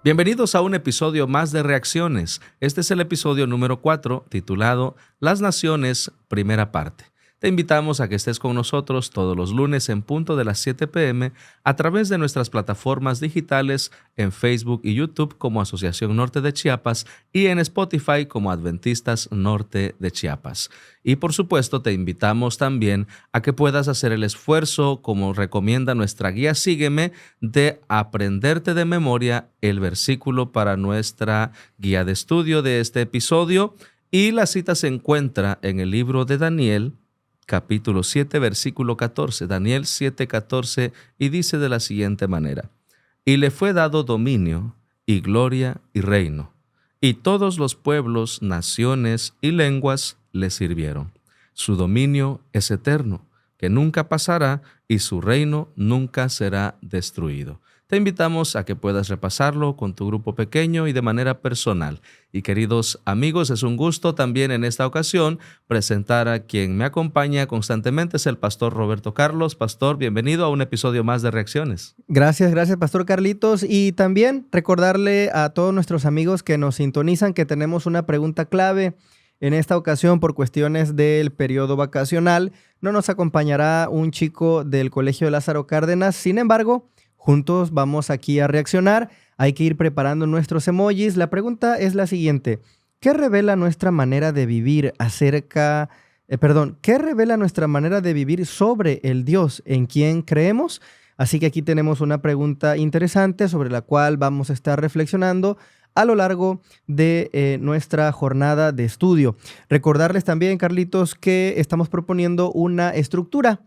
Bienvenidos a un episodio más de Reacciones. Este es el episodio número 4, titulado Las Naciones, primera parte. Te invitamos a que estés con nosotros todos los lunes en punto de las 7 p.m. a través de nuestras plataformas digitales en Facebook y YouTube como Asociación Norte de Chiapas y en Spotify como Adventistas Norte de Chiapas. Y por supuesto te invitamos también a que puedas hacer el esfuerzo, como recomienda nuestra guía Sígueme, de aprenderte de memoria el versículo para nuestra guía de estudio de este episodio. Y la cita se encuentra en el libro de Daniel, capítulo 7, versículo 14, Daniel 7, 14, y dice de la siguiente manera: Y le fue dado dominio, y gloria, y reino, y todos los pueblos, naciones y lenguas le sirvieron. Su dominio es eterno, que nunca pasará, y su reino nunca será destruido. Te invitamos a que puedas repasarlo con tu grupo pequeño y de manera personal. Y queridos amigos, es un gusto también en esta ocasión presentar a quien me acompaña constantemente, es el pastor Roberto Carlos. Pastor, bienvenido a un episodio más de Reacciones. Gracias, Pastor Carlitos. Y también recordarle a todos nuestros amigos que nos sintonizan que tenemos una pregunta clave. En esta ocasión, por cuestiones del periodo vacacional, no nos acompañará un chico del Colegio de Lázaro Cárdenas. Sin embargo, juntos vamos aquí a reaccionar. Hay que ir preparando nuestros emojis. La pregunta es la siguiente: ¿qué revela nuestra manera de vivir ¿qué revela nuestra manera de vivir sobre el Dios en quien creemos? Así que aquí tenemos una pregunta interesante sobre la cual vamos a estar reflexionando a lo largo de nuestra jornada de estudio. Recordarles también, Carlitos, que estamos proponiendo una estructura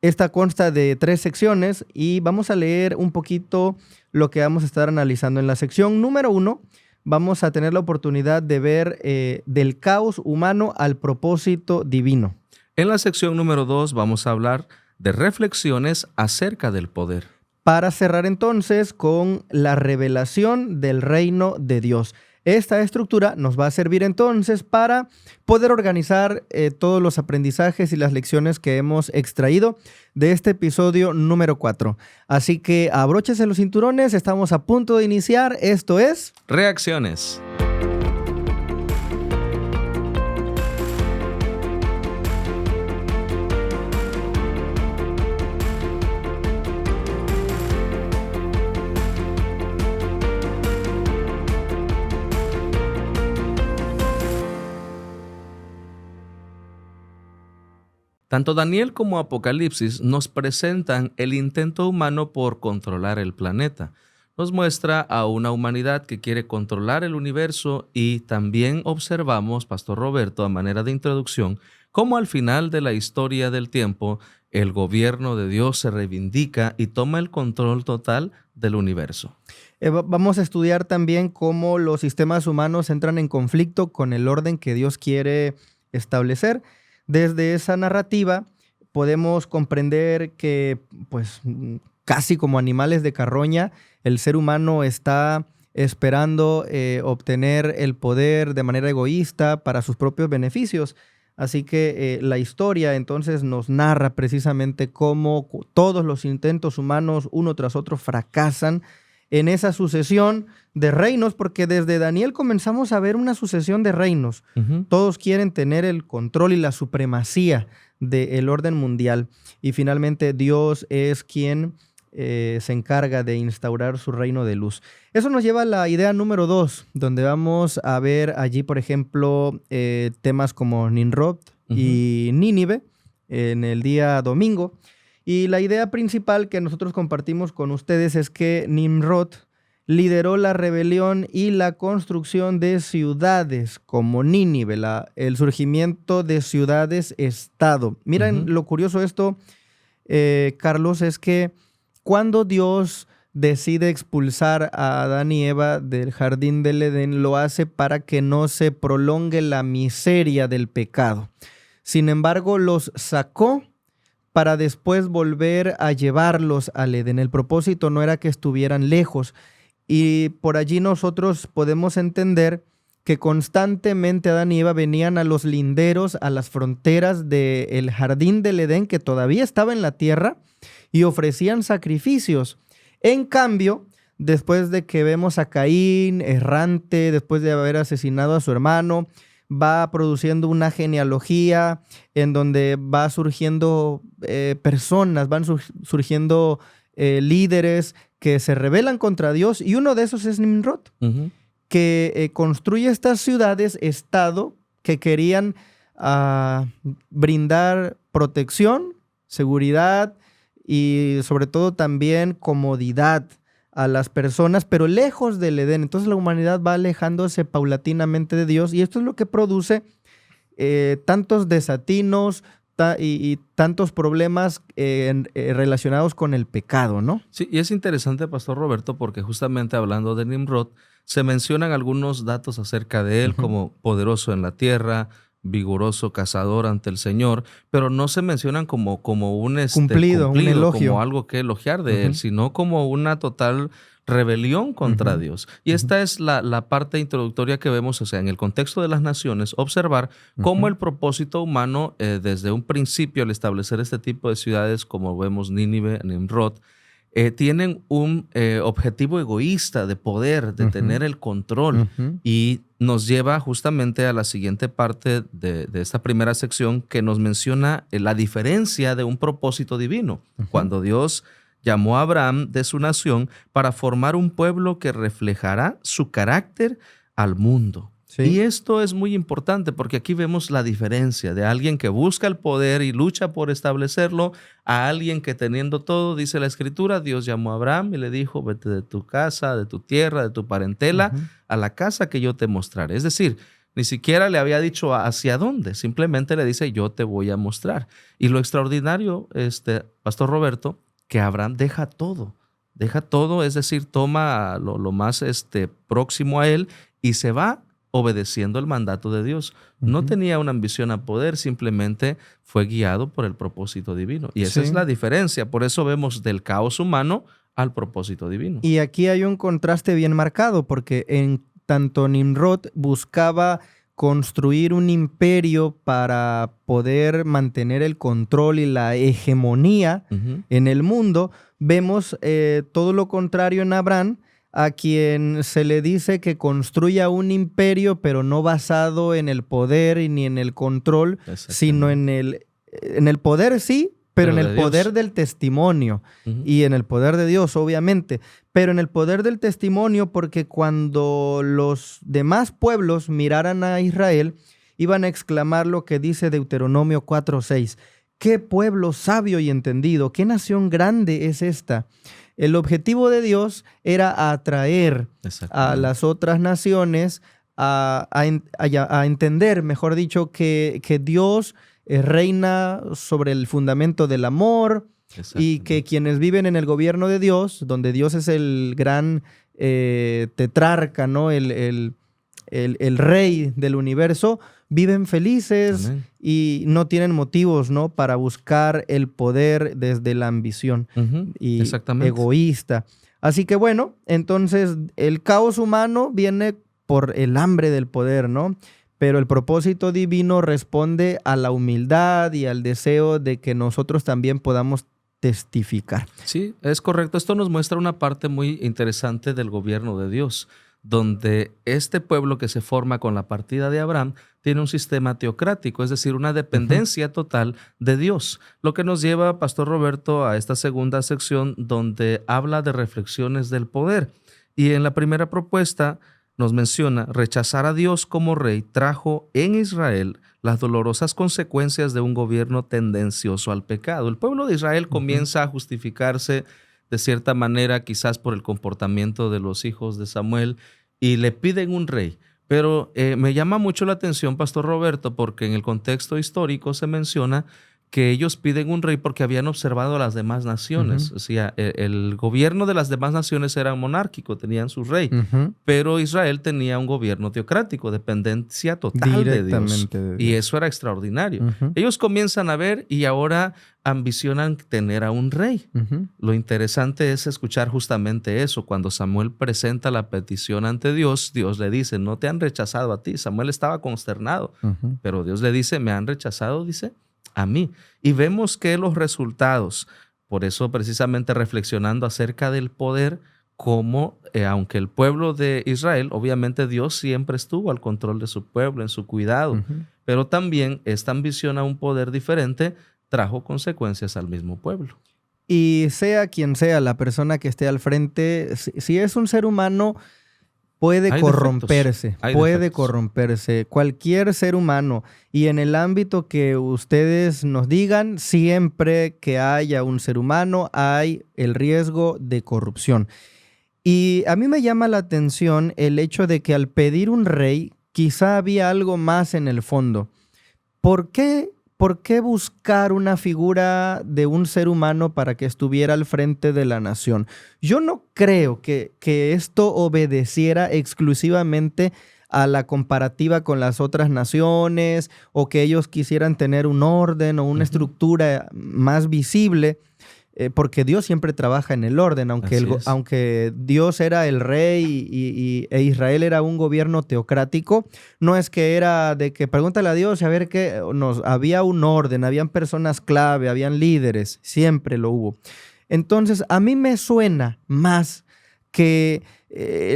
esta consta de 3 secciones y vamos a leer un poquito lo que vamos a estar analizando. En la sección número 1 vamos a tener la oportunidad de ver del caos humano al propósito divino. En la sección número 2 vamos a hablar de reflexiones acerca del poder. Para cerrar entonces con la revelación del reino de Dios. Esta estructura nos va a servir entonces para poder organizar todos los aprendizajes y las lecciones que hemos extraído de este episodio número 4. Así que abróchese los cinturones, estamos a punto de iniciar. Esto es Reacciones. Tanto Daniel como Apocalipsis nos presentan el intento humano por controlar el planeta. Nos muestra a una humanidad que quiere controlar el universo y también observamos, Pastor Roberto, a manera de introducción, cómo al final de la historia del tiempo el gobierno de Dios se reivindica y toma el control total del universo. Vamos a estudiar también cómo los sistemas humanos entran en conflicto con el orden que Dios quiere establecer. Desde esa narrativa podemos comprender que, casi como animales de carroña, el ser humano está esperando obtener el poder de manera egoísta para sus propios beneficios. Así que la historia entonces nos narra precisamente cómo todos los intentos humanos uno tras otro fracasan en esa sucesión de reinos, porque desde Daniel comenzamos a ver una sucesión de reinos. Todos quieren tener el control y la supremacía del orden mundial. Y finalmente Dios es quien se encarga de instaurar su reino de luz. Eso nos lleva a la idea número 2, donde vamos a ver allí, por ejemplo, temas como Nimrod y Nínive en el día domingo. Y la idea principal que nosotros compartimos con ustedes es que Nimrod lideró la rebelión y la construcción de ciudades como Nínive, el surgimiento de ciudades-estado. Miren lo curioso esto, Carlos, es que cuando Dios decide expulsar a Adán y Eva del jardín del Edén, lo hace para que no se prolongue la miseria del pecado. Sin embargo, los sacó para después volver a llevarlos al Edén. El propósito no era que estuvieran lejos. Y por allí nosotros podemos entender que constantemente Adán y Eva venían a los linderos, a las fronteras del jardín del Edén, que todavía estaba en la tierra, y ofrecían sacrificios. En cambio, después de que vemos a Caín errante, después de haber asesinado a su hermano, va produciendo una genealogía en donde va surgiendo personas, van surgiendo líderes que se rebelan contra Dios, y uno de esos es Nimrod, que construye estas ciudades-estado que querían brindar protección, seguridad y sobre todo también comodidad a las personas, pero lejos del Edén. Entonces la humanidad va alejándose paulatinamente de Dios, y esto es lo que produce tantos desatinos y tantos problemas relacionados con el pecado, ¿no? Sí, y es interesante, Pastor Roberto, porque justamente hablando de Nimrod, se mencionan algunos datos acerca de él, como poderoso en la tierra, vigoroso, cazador ante el Señor, pero no se mencionan como un cumplido, un elogio, como algo que elogiar de él, sino como una total rebelión contra Dios. Y esta es la parte introductoria que vemos, o sea, en el contexto de las naciones, observar cómo el propósito humano, desde un principio, al establecer este tipo de ciudades, como vemos Nínive, Nimrod, tienen un objetivo egoísta de poder, de tener el control, y nos lleva justamente a la siguiente parte de esta primera sección, que nos menciona la diferencia de un propósito divino. Cuando Dios llamó a Abraham de su nación para formar un pueblo que reflejará su carácter al mundo. Sí. Y esto es muy importante porque aquí vemos la diferencia de alguien que busca el poder y lucha por establecerlo a alguien que, teniendo todo, dice la Escritura, Dios llamó a Abraham y le dijo: vete de tu casa, de tu tierra, de tu parentela, a la casa que yo te mostraré. Es decir, ni siquiera le había dicho hacia dónde, simplemente le dice: yo te voy a mostrar. Y lo extraordinario, Pastor Roberto, que Abraham deja todo, es decir, toma lo más próximo a él y se va obedeciendo el mandato de Dios. No tenía una ambición a poder, simplemente fue guiado por el propósito divino. Y esa es la diferencia. Por eso vemos del caos humano al propósito divino. Y aquí hay un contraste bien marcado, porque en tanto Nimrod buscaba construir un imperio para poder mantener el control y la hegemonía en el mundo, vemos todo lo contrario en Abraham, a quien se le dice que construya un imperio, pero no basado en el poder y ni en el control, sino en el poder, sí, pero en el poder del testimonio y en el poder de Dios, obviamente. Pero en el poder del testimonio, porque cuando los demás pueblos miraran a Israel, iban a exclamar lo que dice Deuteronomio 4:6. ¡Qué pueblo sabio y entendido! ¡Qué nación grande es esta! El objetivo de Dios era atraer a las otras naciones a entender, mejor dicho, que Dios reina sobre el fundamento del amor, y que quienes viven en el gobierno de Dios, donde Dios es el gran tetrarca, ¿no? el rey del universo, viven felices. Amén. Y no tienen motivos, ¿no?, para buscar el poder desde la ambición y egoísta. Así que bueno, entonces el caos humano viene por el hambre del poder, ¿no? Pero el propósito divino responde a la humildad y al deseo de que nosotros también podamos testificar. Sí, es correcto. Esto nos muestra una parte muy interesante del gobierno de Dios, donde este pueblo que se forma con la partida de Abraham tiene un sistema teocrático, es decir, una dependencia total de Dios. Lo que nos lleva, Pastor Roberto, a esta segunda sección donde habla de reflexiones del poder. Y en la primera propuesta nos menciona: rechazar a Dios como rey trajo en Israel las dolorosas consecuencias de un gobierno tendencioso al pecado. El pueblo de Israel comienza a justificarse de cierta manera, quizás por el comportamiento de los hijos de Samuel, y le piden un rey. Pero me llama mucho la atención, Pastor Roberto, porque en el contexto histórico se menciona que ellos piden un rey porque habían observado a las demás naciones. O sea, el gobierno de las demás naciones era monárquico, tenían su rey, pero Israel tenía un gobierno teocrático, dependencia total de Dios. Y eso era extraordinario. Ellos comienzan a ver y ahora ambicionan tener a un rey. Lo interesante es escuchar justamente eso. Cuando Samuel presenta la petición ante Dios, Dios le dice: no te han rechazado a ti. Samuel estaba consternado, pero Dios le dice: me han rechazado, dice, a mí. Y vemos que los resultados, por eso precisamente reflexionando acerca del poder, cómo, aunque el pueblo de Israel, obviamente Dios siempre estuvo al control de su pueblo, en su cuidado, Ujú. pero también esta ambición a un poder diferente trajo consecuencias al mismo pueblo. Y sea quien sea la persona que esté al frente, si es un ser humano, puede Hay defectos, corromperse, hay puede defectos. corromperse. Cualquier ser humano. Y en el ámbito que ustedes nos digan, siempre que haya un ser humano, hay el riesgo de corrupción. Y a mí me llama la atención el hecho de que al pedir un rey, quizá había algo más en el fondo. ¿Por qué buscar una figura de un ser humano para que estuviera al frente de la nación? Yo no creo que esto obedeciera exclusivamente a la comparativa con las otras naciones o que ellos quisieran tener un orden o una Ujú. estructura más visible. Porque Dios siempre trabaja en el orden, Así es. aunque Dios era el rey e Israel era un gobierno teocrático, no es que era de que pregúntale a Dios y a ver qué, había un orden, habían personas clave, habían líderes, siempre lo hubo. Entonces, a mí me suena más que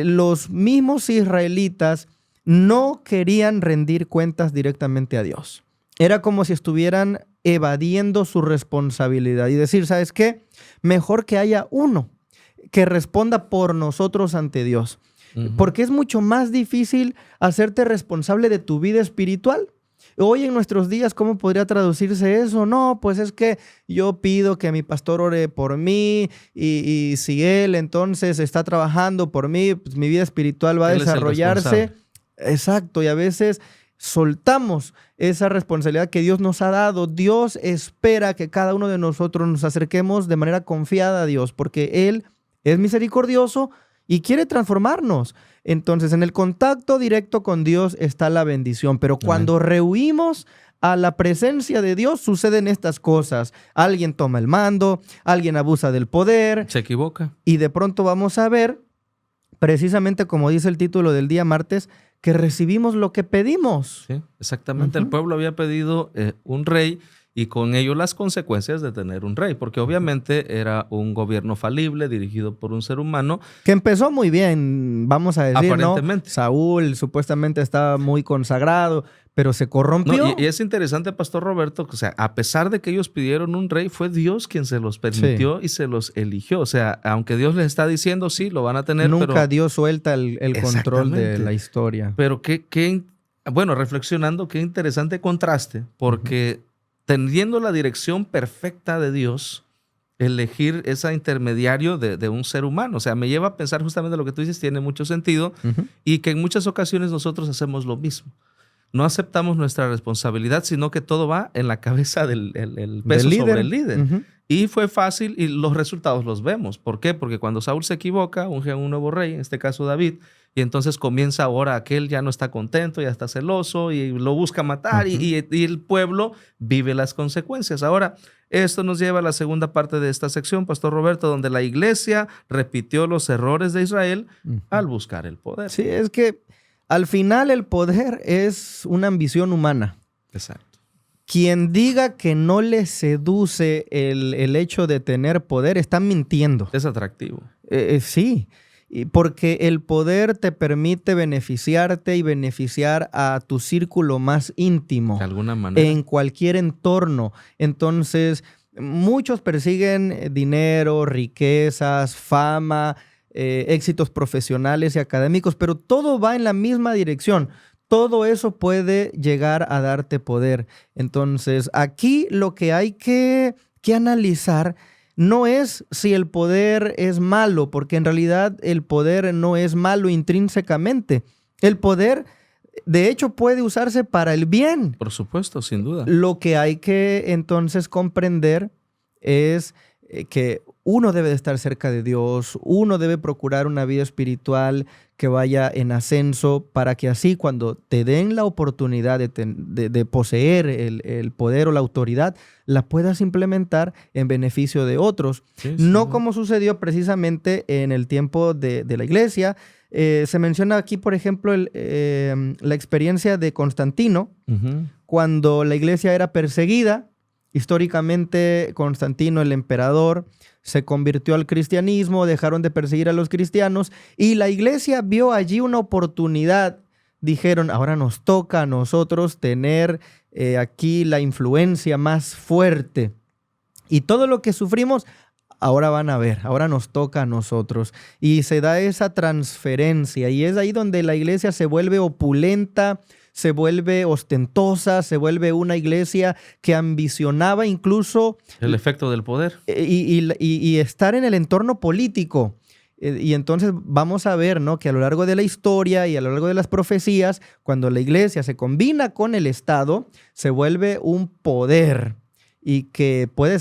los mismos israelitas no querían rendir cuentas directamente a Dios. Era como si estuvieran evadiendo su responsabilidad y decir, ¿sabes qué? Mejor que haya uno que responda por nosotros ante Dios. Ujú. Porque es mucho más difícil hacerte responsable de tu vida espiritual. Hoy en nuestros días, ¿cómo podría traducirse eso? No, pues es que yo pido que mi pastor ore por mí y si él entonces está trabajando por mí, pues mi vida espiritual va a Él es el desarrollarse. responsable. Exacto, y a veces soltamos esa responsabilidad que Dios nos ha dado. Dios espera que cada uno de nosotros nos acerquemos de manera confiada a Dios, porque Él es misericordioso y quiere transformarnos. Entonces, en el contacto directo con Dios está la bendición, pero Amén. cuando rehuimos a la presencia de Dios, suceden estas cosas. Alguien toma el mando, alguien abusa del poder Se equivoca. y de pronto vamos a ver, precisamente como dice el título del día martes, que recibimos lo que pedimos. Sí, exactamente. El Ujú. pueblo había pedido un rey y con ello las consecuencias de tener un rey, porque obviamente era un gobierno falible dirigido por un ser humano, Que empezó muy bien, vamos a decir, ¿no? aparentemente. Saúl supuestamente estaba muy consagrado, pero se No, corrompió. y es interesante, Pastor Roberto, que, o sea, a pesar de que ellos pidieron un rey, fue Dios quien se los Sí. permitió y se los eligió. O sea, aunque Dios les está diciendo, sí, lo van a tener, Nunca pero Dios suelta el control de exactamente. la historia. Pero bueno, reflexionando, qué interesante contraste, porque teniendo la dirección perfecta de Dios, elegir ese intermediario de un ser humano. O sea, me lleva a pensar justamente lo que tú dices, tiene mucho sentido, Ujú. y que en muchas ocasiones nosotros hacemos lo mismo. No aceptamos nuestra responsabilidad, sino que todo va en la cabeza del el peso Del sobre líder. el líder. Ujú. Y fue fácil y los resultados los vemos. ¿Por qué? Porque cuando Saúl se equivoca, unge a un nuevo rey, en este caso David, y entonces comienza ahora aquel ya no está contento, ya está celoso y lo busca matar Ujú. y el pueblo vive las consecuencias. Ahora, esto nos lleva a la segunda parte de esta sección, Pastor Roberto, donde la iglesia repitió los errores de Israel Ujú. al buscar el poder. Sí, es que al final el poder es una ambición humana. Exacto. Quien diga que no le seduce el hecho de tener poder está mintiendo. Es atractivo. Sí, porque el poder te permite beneficiarte y beneficiar a tu círculo más íntimo De alguna manera. en cualquier entorno. Entonces, muchos persiguen dinero, riquezas, fama, éxitos profesionales y académicos, pero todo va en la misma dirección. Todo eso puede llegar a darte poder. Entonces, aquí lo que hay que analizar no es si el poder es malo, porque en realidad el poder no es malo intrínsecamente. El poder, de hecho, puede usarse para el bien. Por supuesto, sin duda. Lo que hay que entonces comprender es que uno debe de estar cerca de Dios, uno debe procurar una vida espiritual que vaya en ascenso para que así cuando te den la oportunidad de poseer el poder o la autoridad, la puedas implementar en beneficio de otros. Sí, No sí. como sucedió precisamente en el tiempo de la iglesia. Se menciona aquí, por ejemplo, la experiencia de Constantino, Ujú. cuando la iglesia era perseguida Históricamente, Constantino, el emperador, se convirtió al cristianismo, dejaron de perseguir a los cristianos y la iglesia vio allí una oportunidad. Dijeron, ahora nos toca a nosotros tener aquí la influencia más fuerte. Y todo lo que sufrimos, ahora van a ver, ahora nos toca a nosotros. Y se da esa transferencia y es ahí donde la iglesia se vuelve opulenta, se vuelve ostentosa, se vuelve una iglesia que ambicionaba incluso el efecto del poder y estar en el entorno político. Y entonces vamos a ver, ¿no?, que a lo largo de la historia y a lo largo de las profecías, cuando la iglesia se combina con el Estado, se vuelve un poder y que puede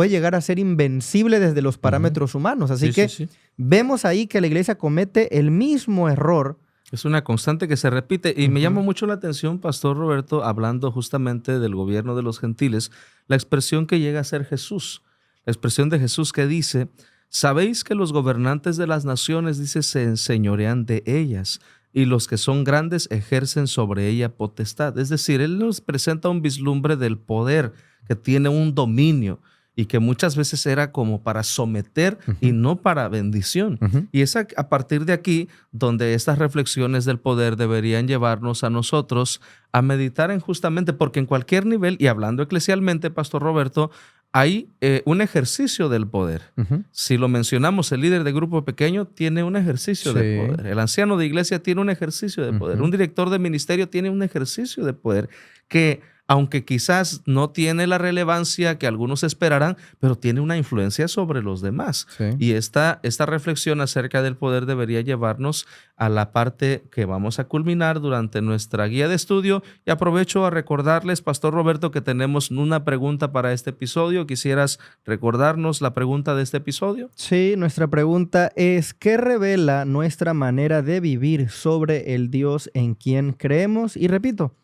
llegar a ser invencible desde los parámetros humanos. Así que vemos ahí que la iglesia comete el mismo error. Es una constante que se repite y me llama mucho la atención, Pastor Roberto, hablando justamente del gobierno de los gentiles, la expresión que llega a ser Jesús, la expresión de Jesús que dice: sabéis que los gobernantes de las naciones, dice, se enseñorean de ellas y los que son grandes ejercen sobre ella potestad. Es decir, Él nos presenta un vislumbre del poder que tiene un dominio y que muchas veces era como para someter y no para bendición. Y es a partir de aquí donde estas reflexiones del poder deberían llevarnos a nosotros a meditar en justamente, porque en cualquier nivel, y hablando eclesialmente, Pastor Roberto, hay un ejercicio del poder. Si lo mencionamos, el líder de grupo pequeño tiene un ejercicio de poder. El anciano de iglesia tiene un ejercicio de poder. Un director de ministerio tiene un ejercicio de poder que, aunque quizás no tiene la relevancia que algunos esperarán, pero tiene una influencia sobre los demás. Y esta reflexión acerca del poder debería llevarnos a la parte que vamos a culminar durante nuestra guía de estudio. Y aprovecho a recordarles, Pastor Roberto, que tenemos una pregunta para este episodio. ¿Quisieras recordarnos la pregunta de este episodio? Sí, nuestra pregunta es: ¿qué revela nuestra manera de vivir sobre el Dios en quien creemos? Y repito,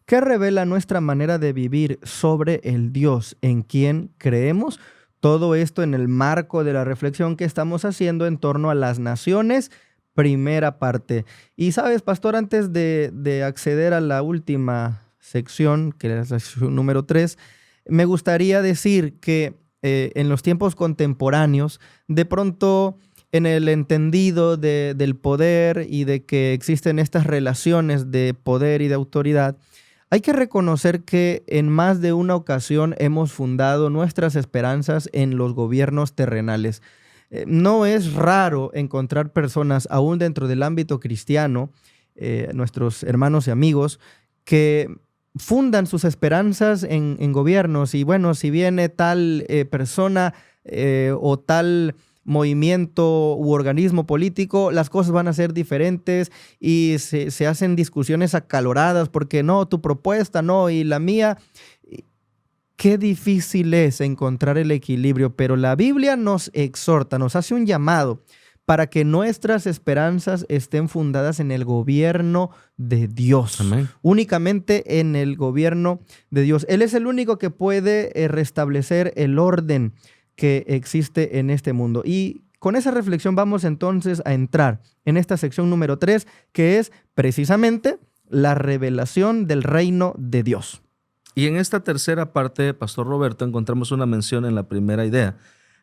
¿qué revela nuestra manera de vivir sobre el Dios en quien creemos? Todo esto en el marco de la reflexión que estamos haciendo en torno a las naciones, primera parte. Y sabes, pastor, antes de acceder a la última sección, que es la sección número 3, me gustaría decir que en los tiempos contemporáneos, de pronto, en el entendido del poder y de que existen estas relaciones de poder y de autoridad, hay que reconocer que en más de una ocasión hemos fundado nuestras esperanzas en los gobiernos terrenales. No es raro encontrar personas, aún dentro del ámbito cristiano, nuestros hermanos y amigos, que fundan sus esperanzas en gobiernos. Y bueno, si viene tal persona o tal movimiento u organismo político, las cosas van a ser diferentes y se hacen discusiones acaloradas porque no, tu propuesta no y la mía. Qué difícil es encontrar el equilibrio, pero la Biblia nos exhorta, nos hace un llamado para que nuestras esperanzas estén fundadas en el gobierno de Dios. Amén. Únicamente en el gobierno de Dios. Él es el único que puede restablecer el orden que existe en este mundo. Y con esa reflexión vamos entonces a entrar en esta sección número 3, que es precisamente la revelación del reino de Dios. Y en esta tercera parte, Pastor Roberto, encontramos una mención en la primera idea.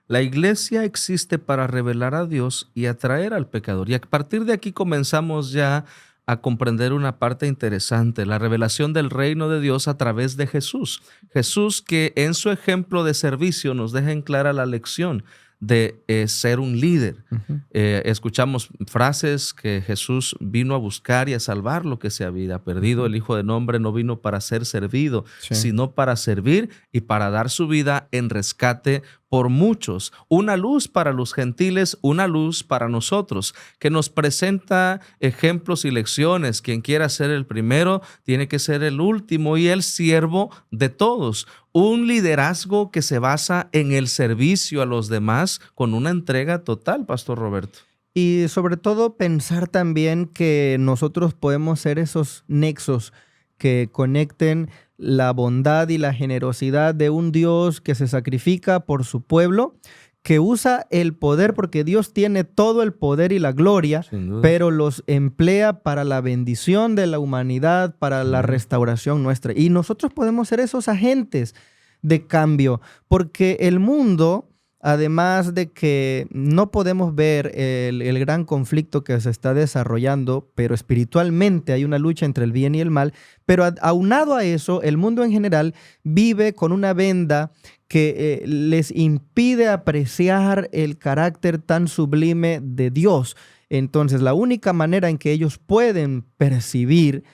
La iglesia existe para revelar a Dios y atraer al pecador. Y a partir de aquí comenzamos ya a comprender una parte interesante, la revelación del reino de Dios a través de Jesús. Jesús, que en su ejemplo de servicio nos deja en clara la lección de ser un líder. Escuchamos frases que Jesús vino a buscar y a salvar lo que se había perdido. El Hijo del Hombre no vino para ser servido, sino para servir y para dar su vida en rescate por muchos. Una luz para los gentiles, una luz para nosotros, que nos presenta ejemplos y lecciones. Quien quiera ser el primero tiene que ser el último y el siervo de todos. Un liderazgo que se basa en el servicio a los demás con una entrega total, Pastor Roberto. Y sobre todo pensar también que nosotros podemos ser esos nexos que conecten la bondad y la generosidad de un Dios que se sacrifica por su pueblo, que usa el poder, porque Dios tiene todo el poder y la gloria, pero los emplea para la bendición de la humanidad, para la restauración nuestra. Y nosotros podemos ser esos agentes de cambio, porque el mundo, además de que no podemos ver el gran conflicto que se está desarrollando, pero espiritualmente hay una lucha entre el bien y el mal, pero aunado a eso, el mundo en general vive con una venda que les impide apreciar el carácter tan sublime de Dios. Entonces, la única manera en que ellos pueden percibir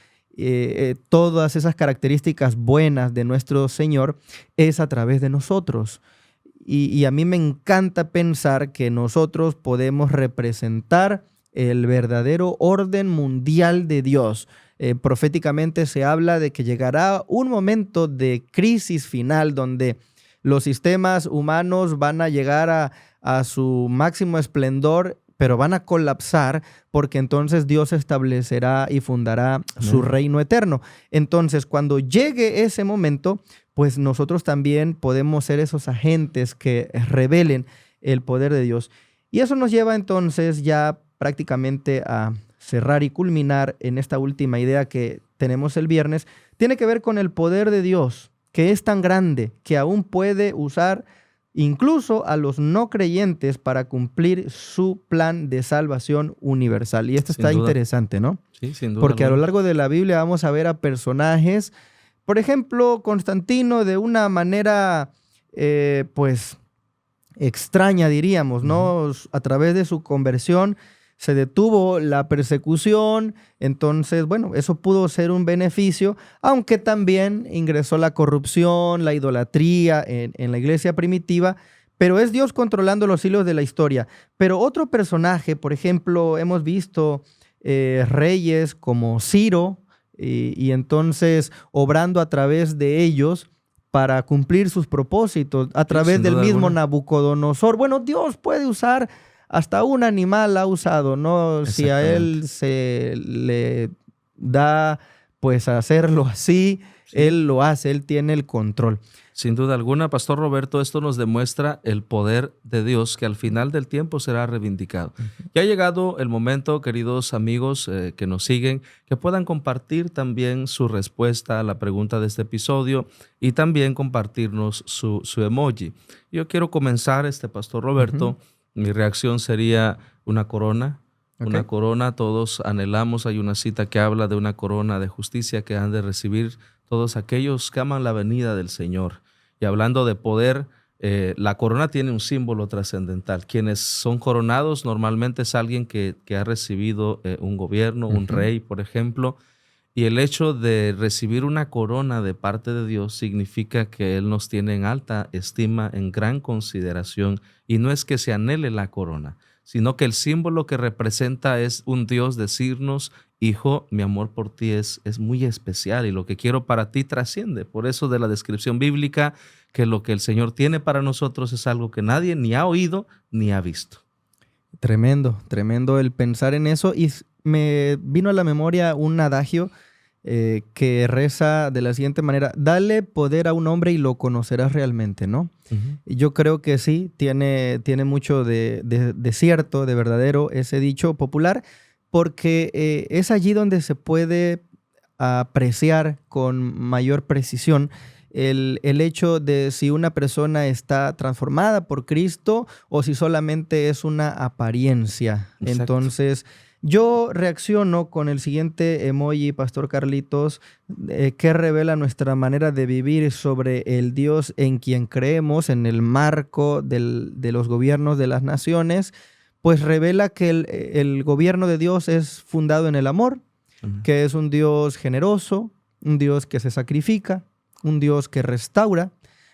todas esas características buenas de nuestro Señor es a través de nosotros. Y a mí me encanta pensar que nosotros podemos representar el verdadero orden mundial de Dios. Proféticamente se habla de que llegará un momento de crisis final donde los sistemas humanos van a llegar a su máximo esplendor, pero van a colapsar porque entonces Dios establecerá y fundará su reino eterno. Entonces, cuando llegue ese momento, pues nosotros también podemos ser esos agentes que revelen el poder de Dios. Y eso nos lleva entonces ya prácticamente a cerrar y culminar en esta última idea que tenemos el viernes. Tiene que ver con el poder de Dios, que es tan grande que aún puede usar incluso a los no creyentes para cumplir su plan de salvación universal. Y esto está interesante, ¿no? Sí, sin duda. Porque a lo largo de la Biblia vamos a ver a personajes, por ejemplo, Constantino, de una manera, pues, extraña, diríamos, ¿no? A través de su conversión se detuvo la persecución, entonces, bueno, eso pudo ser un beneficio, aunque también ingresó la corrupción, la idolatría en la iglesia primitiva, pero es Dios controlando los hilos de la historia. Pero otro personaje, por ejemplo, hemos visto reyes como Ciro, y entonces obrando a través de ellos para cumplir sus propósitos, a través del mismo Nabucodonosor. Bueno, Dios puede usar, hasta un animal ha usado, ¿no? Si a él se le da, pues, hacerlo así, sí, él lo hace, él tiene el control. Sin duda alguna, Pastor Roberto, esto nos demuestra el poder de Dios que al final del tiempo será reivindicado. Ya ha llegado el momento, queridos amigos que nos siguen, que puedan compartir también su respuesta a la pregunta de este episodio y también compartirnos su emoji. Yo quiero comenzar, Pastor Roberto. Mi reacción sería una corona. Okay. Una corona, todos anhelamos, hay una cita que habla de una corona de justicia que han de recibir todos aquellos que aman la venida del Señor. Y hablando de poder, la corona tiene un símbolo trascendental. Quienes son coronados normalmente es alguien que ha recibido un gobierno, un rey, por ejemplo. Y el hecho de recibir una corona de parte de Dios significa que Él nos tiene en alta estima, en gran consideración. Y no es que se anhele la corona, sino que el símbolo que representa es un Dios decirnos: hijo, mi amor por ti es muy especial y lo que quiero para ti trasciende. Por eso de la descripción bíblica, que lo que el Señor tiene para nosotros es algo que nadie ni ha oído ni ha visto. Tremendo, tremendo el pensar en eso. Y me vino a la memoria un adagio que reza de la siguiente manera: dale poder a un hombre y lo conocerás realmente, ¿no? Yo creo que sí, tiene mucho de cierto, de verdadero ese dicho popular, porque es allí donde se puede apreciar con mayor precisión el hecho de si una persona está transformada por Cristo o si solamente es una apariencia. Exacto. Entonces, yo reacciono con el siguiente emoji, Pastor Carlitos, que revela nuestra manera de vivir sobre el Dios en quien creemos, en el marco de los gobiernos de las naciones. Pues revela que el gobierno de Dios es fundado en el amor, que es un Dios generoso, un Dios que se sacrifica, un Dios que restaura.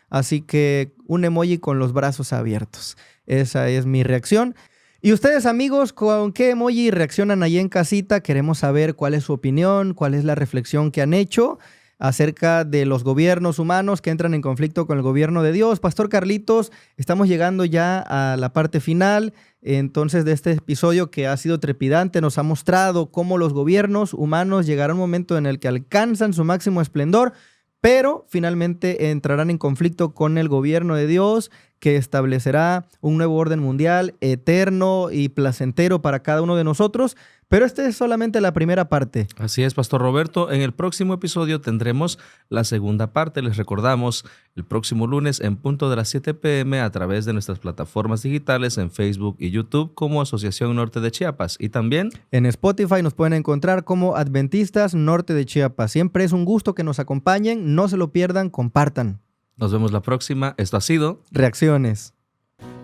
Así que un emoji con los brazos abiertos. Esa es mi reacción. Y ustedes, amigos, ¿con qué emoji reaccionan ahí en casita? Queremos saber cuál es su opinión, cuál es la reflexión que han hecho acerca de los gobiernos humanos que entran en conflicto con el gobierno de Dios. Pastor Carlitos, estamos llegando ya a la parte final, entonces, de este episodio que ha sido trepidante. Nos ha mostrado cómo los gobiernos humanos llegará un momento en el que alcanzan su máximo esplendor, pero finalmente entrarán en conflicto con el gobierno de Dios, que establecerá un nuevo orden mundial, eterno y placentero para cada uno de nosotros. Pero esta es solamente la primera parte. Así es, Pastor Roberto. En el próximo episodio tendremos la segunda parte. Les recordamos, el próximo lunes en punto de las 7 p.m. a través de nuestras plataformas digitales en Facebook y YouTube como Asociación Norte de Chiapas. Y también en Spotify nos pueden encontrar como Adventistas Norte de Chiapas. Siempre es un gusto que nos acompañen. No se lo pierdan, compartan. Nos vemos la próxima. Esto ha sido Reacciones.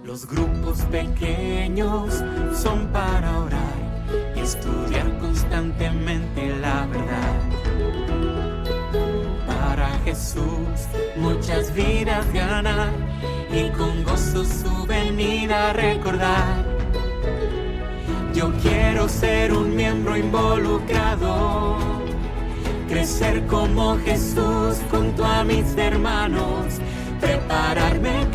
Los grupos pequeños son para orar y estudiar constantemente la verdad. Para Jesús muchas vidas ganar y con gozo su venida recordar. Yo quiero ser un miembro involucrado, crecer como Jesús junto a mis hermanos, prepararme